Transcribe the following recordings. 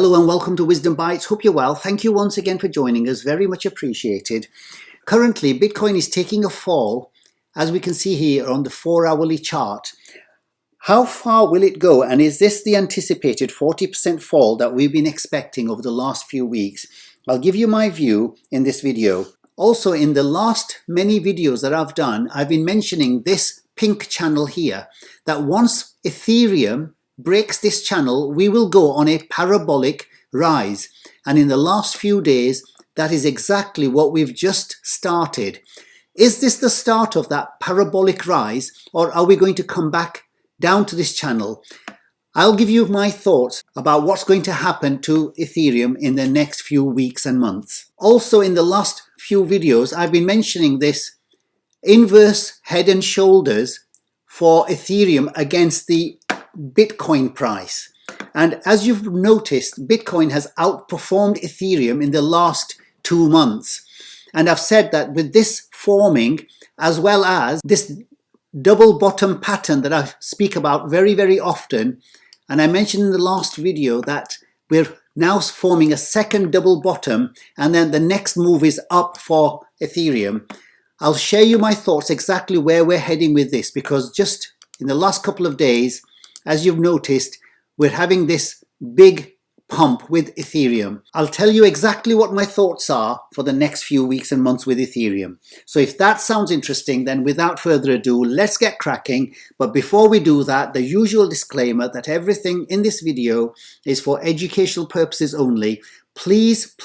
Hello and welcome to Wisdom Bites. Hope you're well. Thank you once again for joining us. Very much appreciated. Currently, Bitcoin is taking a fall, as we can see here on the 4-hourly chart. How far will it go? And is this the anticipated 40% fall that we've been expecting over the last few weeks? I'll give you my view in this video. Also, in the last many videos that I've done, I've been mentioning this pink channel here, that once Ethereum breaks this channel, we will go on a parabolic rise. And in the last few days, that is exactly what we've just started. Is this the start of that parabolic rise, or are we going to come back down to this channel? I'll give you my thoughts about what's going to happen to Ethereum in the next few weeks and months. Also, in the last few videos, I've been mentioning this inverse head and shoulders for Ethereum against the Bitcoin price. And as you've noticed, Bitcoin has outperformed Ethereum in the last 2 months. And I've said that with this forming, as well as this double bottom pattern that I speak about very, very often, and I mentioned in the last video that we're now forming a second double bottom, and then the next move is up for Ethereum. I'll share you my thoughts exactly where we're heading with this, because just in the last couple of days, as you've noticed, we're having this big pump with Ethereum. I'll tell you exactly what my thoughts are for the next few weeks and months with Ethereum. So if that sounds interesting, then without further ado, let's get cracking. But before we do that, the usual disclaimer that everything in this video is for educational purposes only. Please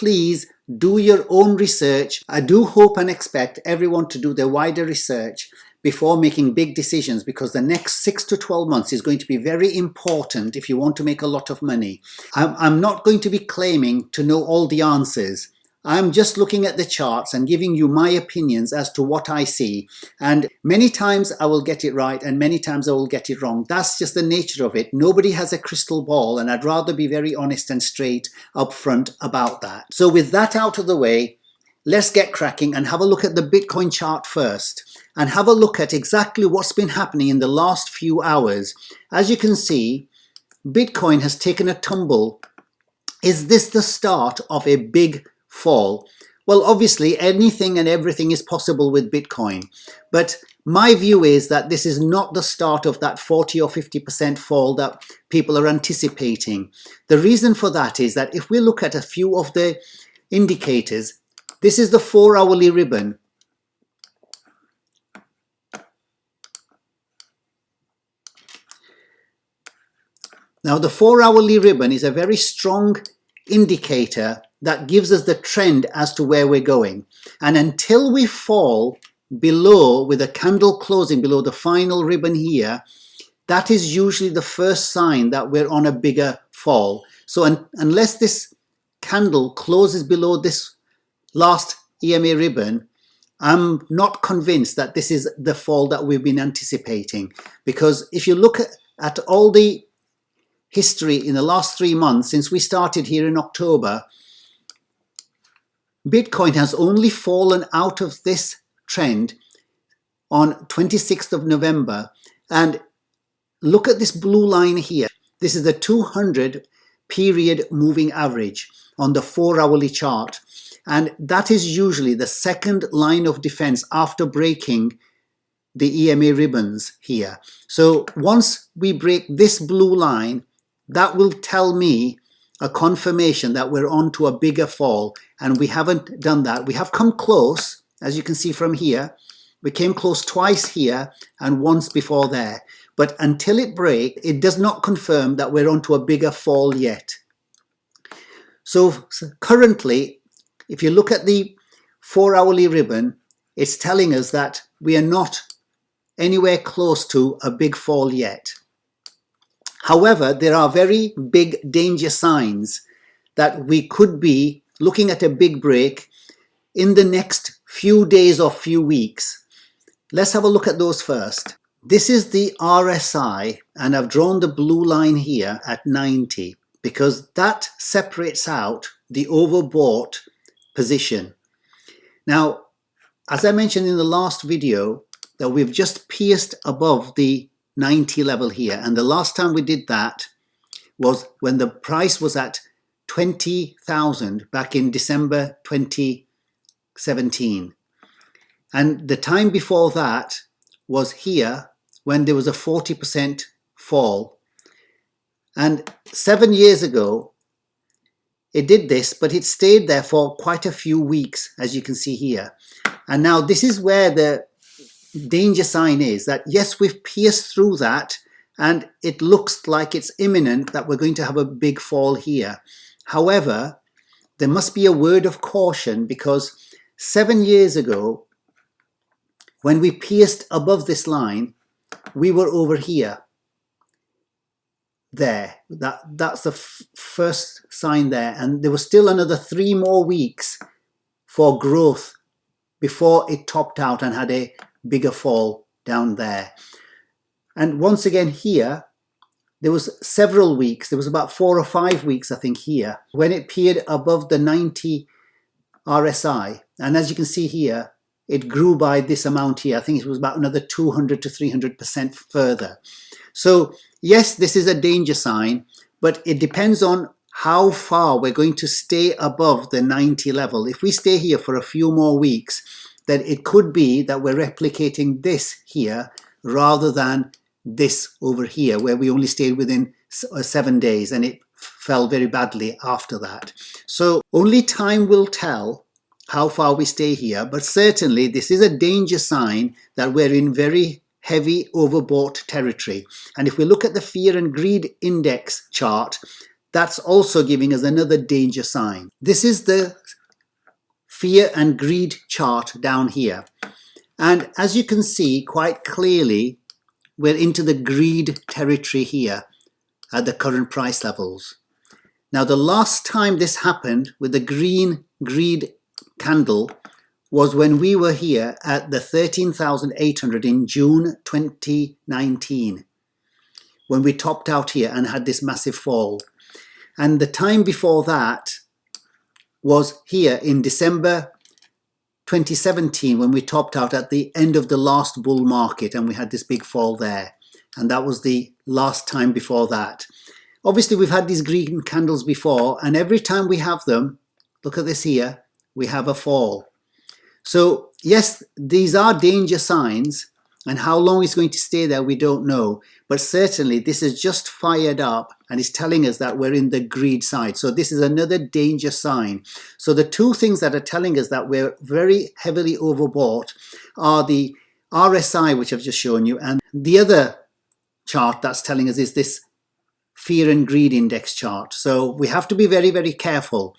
do your own research. I do hope and expect everyone to do their wider research before making big decisions, because the next 6 to 12 months is going to be very important if you want to make a lot of money. I'm not going to be claiming to know all the answers. I'm just looking at the charts and giving you my opinions as to what I see. And many times I will get it right and many times I will get it wrong. That's just the nature of it. Nobody has a crystal ball, and I'd rather be very honest and straight up front about that. So with that out of the way, let's get cracking and have a look at the Bitcoin chart first, and have a look at exactly what's been happening in the last few hours. As you can see, Bitcoin has taken a tumble. Is this the start of a big fall? Well, obviously anything and everything is possible with Bitcoin, but my view is that this is not the start of that 40 or 50% fall that people are anticipating. The reason for that is that if we look at a few of the indicators, this is the 4-hourly ribbon. Now, the 4-hourly ribbon is a very strong indicator that gives us the trend as to where we're going. And until we fall below, with a candle closing below the final ribbon here, that is usually the first sign that we're on a bigger fall. So unless this candle closes below this last EMA ribbon, I'm not convinced that this is the fall that we've been anticipating. Because if you look at all the history in the last 3 months, since we started here in October, Bitcoin has only fallen out of this trend on 26th of November. And look at this blue line here. This is the 200 period moving average on the 4-hourly chart. And that is usually the second line of defense after breaking the EMA ribbons here. So once we break this blue line, that will tell me a confirmation that we're on to a bigger fall, and we haven't done that. We have come close, as you can see from here. We came close twice here and once before there. But until it breaks, it does not confirm that we're on to a bigger fall yet. So currently, if you look at the 4-hourly ribbon, it's telling us that we are not anywhere close to a big fall yet. However, there are very big danger signs that we could be looking at a big break in the next few days or few weeks. Let's have a look at those first. This is the RSI, and I've drawn the blue line here at 90 because that separates out the overbought position. Now, as I mentioned in the last video, that we've just pierced above the 90 level here, and the last time we did that was when the price was at 20,000 back in December 2017. And the time before that was here when there was a 40% fall. And 7 years ago, it did this, but it stayed there for quite a few weeks, as you can see here. And now this is where the danger sign is, that yes, we've pierced through that and it looks like it's imminent that we're going to have a big fall here. However, there must be a word of caution, because 7 years ago, when we pierced above this line, we were over here. There, that's the first sign there. And there was still another 3 more weeks for growth before it topped out and had a bigger fall down there. And once again here, there was several weeks, there was about 4 or 5 weeks, I think, here, when it peered above the 90 RSI. And as you can see here, it grew by this amount here. I think it was about another 200 to 300% further. So yes, this is a danger sign, but it depends on how far we're going to stay above the 90 level. If we stay here for a few more weeks, then it could be that we're replicating this here rather than this over here, where we only stayed within 7 days and it fell very badly after that. So only time will tell how far we stay here, but certainly this is a danger sign that we're in very heavy overbought territory. And if we look at the Fear and Greed index chart, that's also giving us another danger sign. This is the Fear and Greed chart down here. And as you can see quite clearly, we're into the greed territory here at the current price levels. Now, the last time this happened with the green greed candle was when we were here at the 13,800 in June 2019, when we topped out here and had this massive fall. And the time before that was here in December 2017, when we topped out at the end of the last bull market and we had this big fall there. And that was the last time before that. Obviously, we've had these green candles before, and every time we have them, look at this here, we have a fall. So yes, these are danger signs, and how long it's going to stay there, we don't know. But certainly this is just fired up and it's telling us that we're in the greed side. So this is another danger sign. So the two things that are telling us that we're very heavily overbought are the RSI, which I've just shown you, and the other chart that's telling us is this Fear and Greed index chart. So we have to be very, very careful.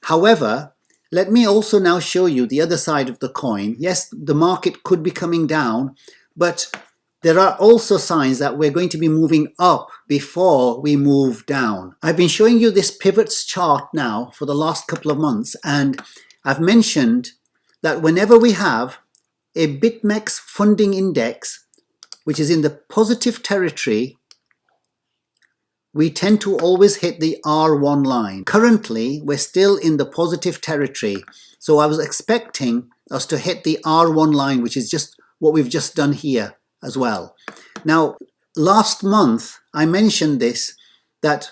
However, let me also now show you the other side of the coin. Yes, the market could be coming down, but there are also signs that we're going to be moving up before we move down. I've been showing you this pivots chart now for the last couple of months, and I've mentioned that whenever we have a BitMEX funding index, which is in the positive territory, we tend to always hit the R1 line. Currently, we're still in the positive territory. So I was expecting us to hit the R1 line, which is just what we've just done here as well. Now, last month, I mentioned this, that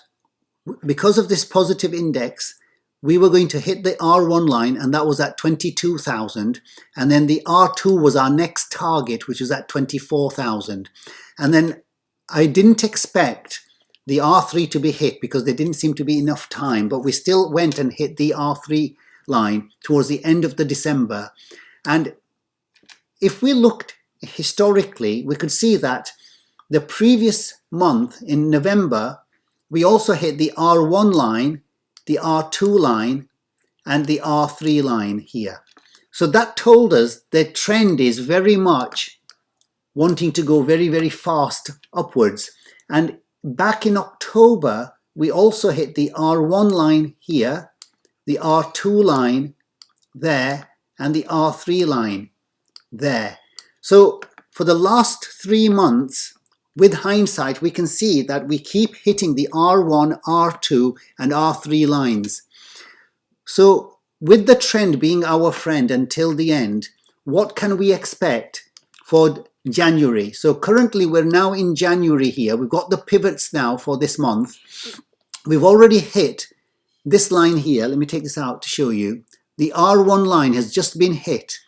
because of this positive index, we were going to hit the R1 line, and that was at 22,000. And then the R2 was our next target, which was at 24,000. And then I didn't expect the R3 to be hit because there didn't seem to be enough time, but we still went and hit the R3 line towards the end of the December. And if we looked historically, we could see that the previous month in November, we also hit the R1 line, the R2 line, and the R3 line here. So that told us the trend is very much wanting to go very, very fast upwards. And back in October, we also hit the R1 line here, the R2 line there, and the R3 line there. So for the last 3 months, with hindsight, we can see that we keep hitting the R1, R2, and R3 lines. So with the trend being our friend until the end, what can we expect for January? So currently we're now in January here. We've got the pivots now for this month. We've already hit this line here, let me take this out to show you, the R1 line has just been hit,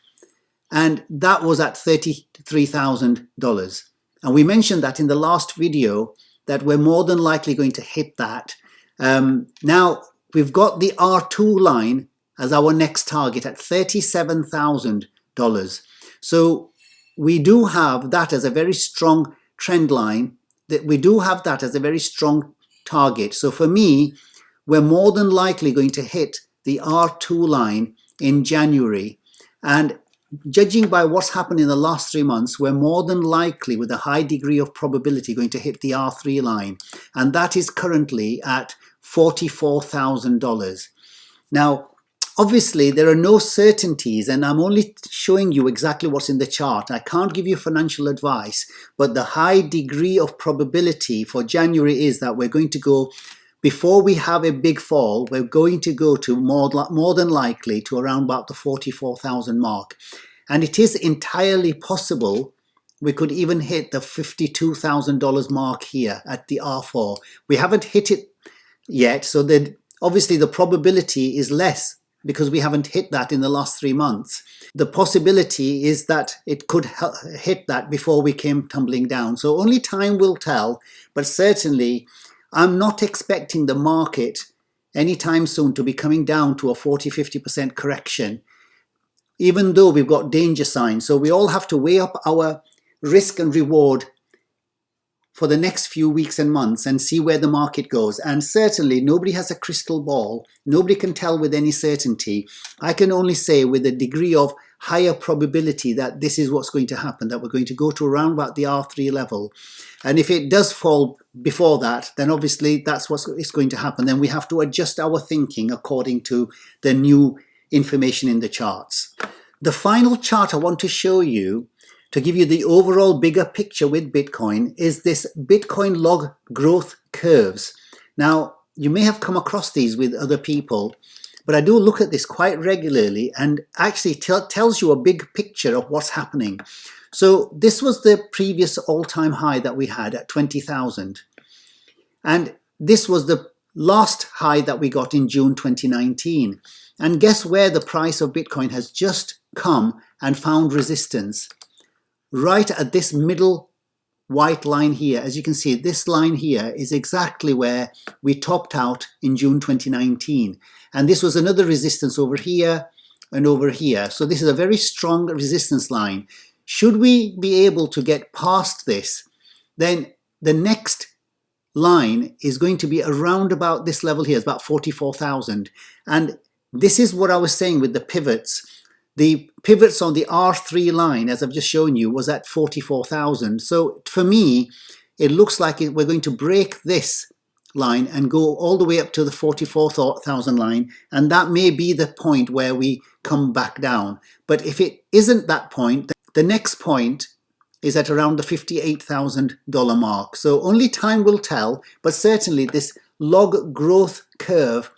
and that was at $33,000. And we mentioned that in the last video that we're more than likely going to hit that. Now we've got the R2 line as our next target at $37,000. So we do have that as a very strong trend line, that we do have that as a very strong target. So for me, we're more than likely going to hit the R2 line in January. And judging by what's happened in the last 3 months, we're more than likely, with a high degree of probability, going to hit the R3 line. And that is currently at $44,000. Now, obviously, there are no certainties, and I'm only showing you exactly what's in the chart. I can't give you financial advice, but the high degree of probability for January is that we're going to go, before we have a big fall, we're going to go to more than likely to around about the 44,000 mark. And it is entirely possible we could even hit the $52,000 mark here at the R4. We haven't hit it yet, so that obviously the probability is less because we haven't hit that in the last 3 months. The possibility is that it could hit that before we came tumbling down. So only time will tell, but certainly I'm not expecting the market anytime soon to be coming down to a 40–50% correction, even though we've got danger signs. So we all have to weigh up our risk and reward for the next few weeks and months and see where the market goes. And certainly nobody has a crystal ball. Nobody can tell with any certainty. I can only say with a degree of higher probability that this is what's going to happen, that we're going to go to around about the R3 level. And if it does fall before that, then obviously that's what's going to happen. Then we have to adjust our thinking according to the new information in the charts. The final chart I want to show you to give you the overall bigger picture with Bitcoin is this Bitcoin log growth curves. Now, you may have come across these with other people, but I do look at this quite regularly and actually tells you a big picture of what's happening. So this was the previous all-time high that we had at 20,000. And this was the last high that we got in June 2019. And guess where the price of Bitcoin has just come and found resistance? Right at this middle white line here. As you can see, this line here is exactly where we topped out in June 2019. And this was another resistance over here and over here. So this is a very strong resistance line. Should we be able to get past this, then the next line is going to be around about this level here, it's about 44,000. And this is what I was saying with the pivots. The pivots on the R3 line, as I've just shown you, was at 44,000. So for me, it looks like we're going to break this line and go all the way up to the 44,000 line. And that may be the point where we come back down. But if it isn't that point, the next point is at around the $58,000 mark. So only time will tell, but certainly this log growth curve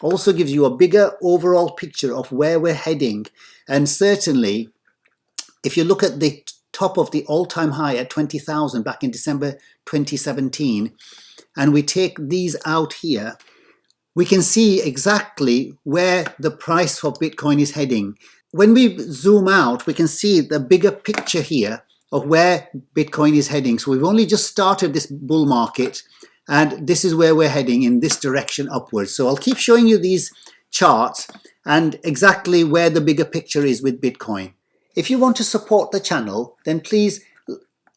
also gives you a bigger overall picture of where we're heading. And certainly, if you look at the top of the all-time high at 20,000 back in December 2017, and we take these out here, we can see exactly where the price for Bitcoin is heading. When we zoom out, we can see the bigger picture here of where Bitcoin is heading. So we've only just started this bull market, and this is where we're heading, in this direction upwards. So I'll keep showing you these charts and exactly where the bigger picture is with Bitcoin. If you want to support the channel, then please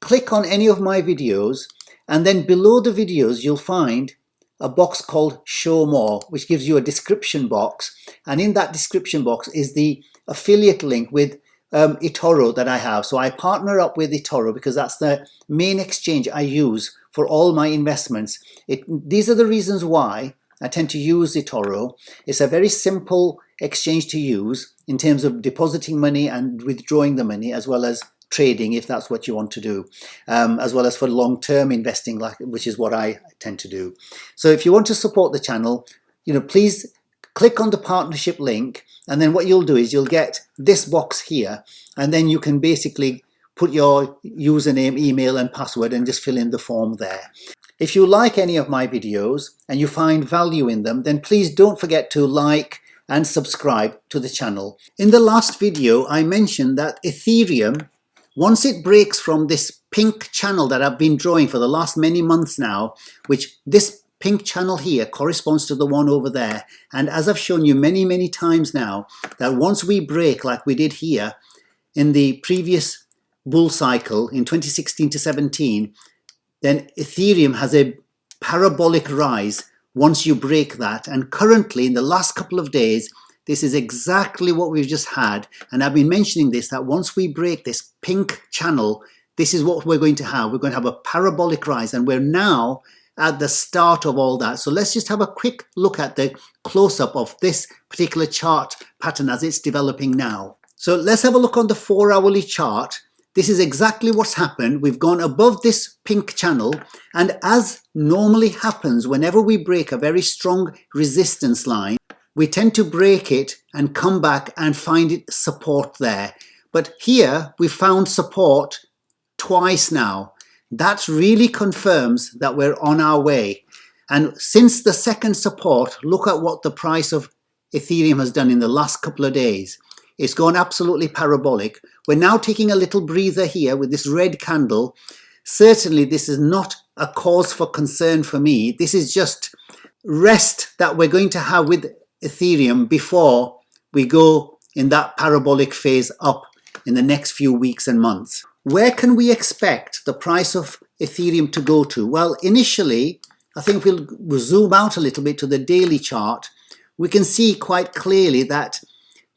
click on any of my videos, and then below the videos you'll find a box called Show More, which gives you a description box. And in that description box is the affiliate link with Etoro that I have. So I partner up with Etoro because that's the main exchange I use for all my investments. These are the reasons why I tend to use Etoro. It's a very simple exchange to use in terms of depositing money and withdrawing the money, as well as trading if that's what you want to do, as well as for long-term investing, which is what I tend to do. So if you want to support the channel, please click on the partnership link, and then what you'll do is you'll get this box here, and then you can basically put your username, email and password and just fill in the form there. If you like any of my videos and you find value in them, then please don't forget to like and subscribe to the channel. In the last video, I mentioned that Ethereum, once it breaks from this pink channel that I've been drawing for the last many months now, which this pink channel here corresponds to the one over there. And as I've shown you many times now, that once we break like we did here in the previous bull cycle in 2016 to 17, then Ethereum has a parabolic rise once you break that. And currently, in the last couple of days, this is exactly what we've just had. And I've been mentioning this, that once we break this pink channel, this is what we're going to have. We're going to have a parabolic rise. And we're now at the start of all that. So let's just have a quick look at the close-up of this particular chart pattern as it's developing now. So let's have a look on the 4-hourly chart. This is exactly what's happened. We've gone above this pink channel, and as normally happens whenever we break a very strong resistance line, we tend to break it and come back and find it support there. But here we found support twice now. That really confirms that we're on our way. And since the second support, look at what the price of Ethereum has done in the last couple of days. It's gone absolutely parabolic. We're now taking a little breather here with this red candle. Certainly this is not a cause for concern for me. This is just rest that we're going to have with Ethereum before we go in that parabolic phase up in the next few weeks and months. Where can we expect the price of Ethereum to go to? Well, initially, I think we'll zoom out a little bit to the daily chart. We can see quite clearly that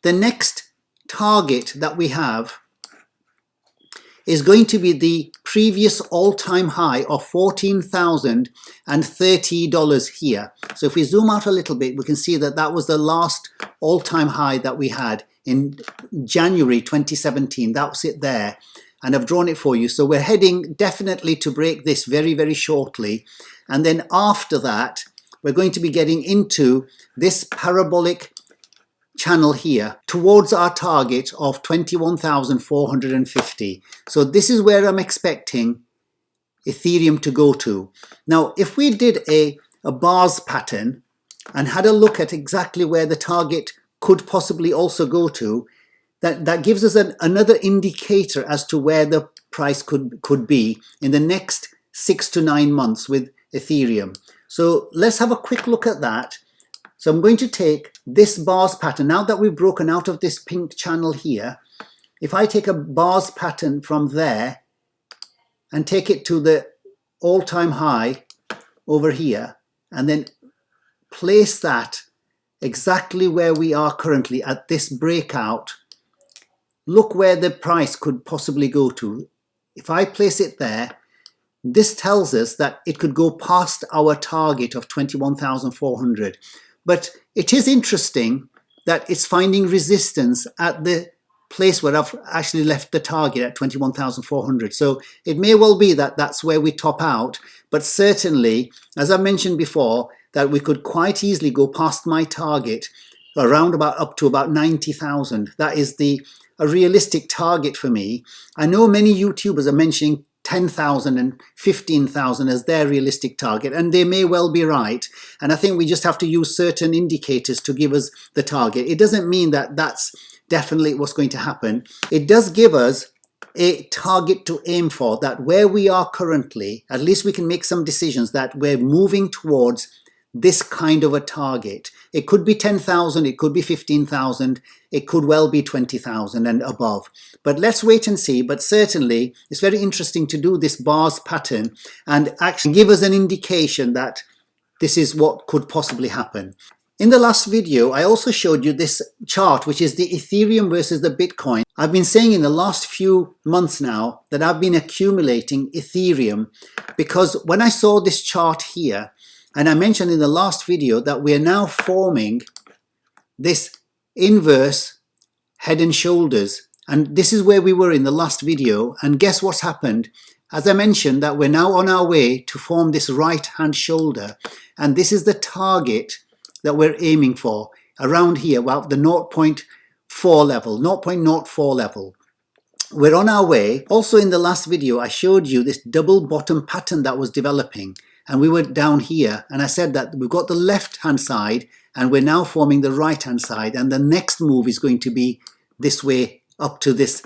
the next target that we have is going to be the previous all-time high of $14,030 here. So if we zoom out a little bit, we can see that that was the last all-time high that we had in January 2017. That was it there. And I've drawn it for you. So we're heading definitely to break this very shortly. And then after that, we're going to be getting into this parabolic channel here towards our target of 21,450. So this is where I'm expecting Ethereum to go to. Now, if we did a bars pattern and had a look at exactly where the target could possibly also go to, that gives us another indicator as to where the price could be in the next 6 to 9 months with Ethereum. So let's have a quick look at that. So I'm going to take this bars pattern, now that we've broken out of this pink channel here. If I take a bars pattern from there and take it to the all-time high over here, and then place that exactly where we are currently at this breakout, look where the price could possibly go to. If I place it there, this tells us that it could go past our target of 21,400. But it is interesting that it's finding resistance at the place where I've actually left the target at 21,400. So it may well be that that's where we top out. But certainly, as I mentioned before, that we could quite easily go past my target around about up to about 90,000. That is a realistic target for me. I know many YouTubers are mentioning 10,000 and 15,000 as their realistic target, and they may well be right. And I think we just have to use certain indicators to give us the target. It doesn't mean that that's definitely what's going to happen. It does give us a target to aim for, that where we are currently, at least we can make some decisions that we're moving towards this kind of a target. It could be 10,000, it could be 15,000, it could well be 20,000 and above. But let's wait and see. But certainly it's very interesting to do this bars pattern and actually give us an indication that this is what could possibly happen. In the last video, I also showed you this chart, which is the Ethereum versus the Bitcoin. I've been saying in the last few months now that I've been accumulating Ethereum, because when I saw this chart here, and I mentioned in the last video that we are now forming this inverse head and shoulders. And this is where we were in the last video. And guess what's happened? As I mentioned, that we're now on our way to form this right hand shoulder. And this is the target that we're aiming for around here, well, the 0.4 level, 0.04 level. We're on our way. Also in the last video, I showed you this double bottom pattern that was developing. and we were down here, and I said that we've got the left hand side and we're now forming the right hand side, and the next move is going to be this way up to this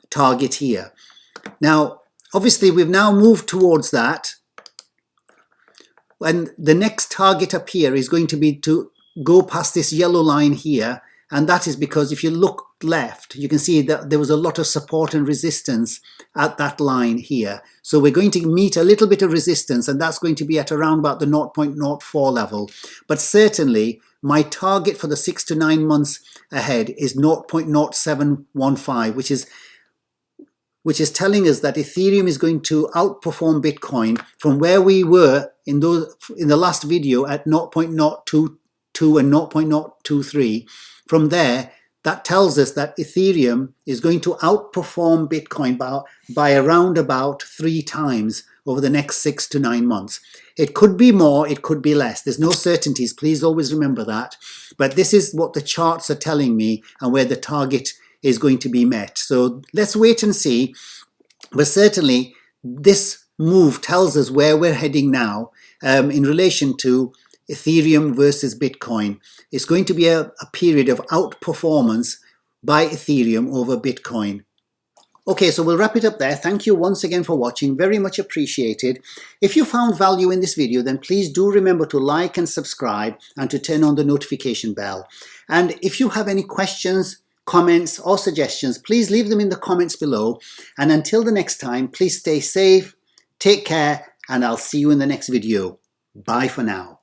target here. Now obviously we've now moved towards that, and the next target up here is going to be to go past this yellow line here, and that is because if you look left, you can see that there was a lot of support and resistance at that line here. So we're going to meet a little bit of resistance, and that's going to be at around about the 0.04 level. But certainly my target for the 6 to 9 months ahead is 0.0715, which is telling us that Ethereum is going to outperform Bitcoin from where we were in the last video at 0.022 and 0.023. From there, that tells us that Ethereum is going to outperform Bitcoin by around about 3 times over the next 6 to 9 months. It could be more, it could be less. There's no certainties. Please always remember that. But this is what the charts are telling me and where the target is going to be met. So let's wait and see. But certainly this move tells us where we're heading now in relation to Ethereum versus Bitcoin. It's going to be a period of outperformance by Ethereum over Bitcoin. Okay, so we'll wrap it up there. Thank you once again for watching. Very much appreciated. If you found value in this video, then please do remember to like and subscribe and to turn on the notification bell. And if you have any questions, comments or suggestions, please leave them in the comments below. And until the next time, please stay safe, take care, and I'll see you in the next video. Bye for now.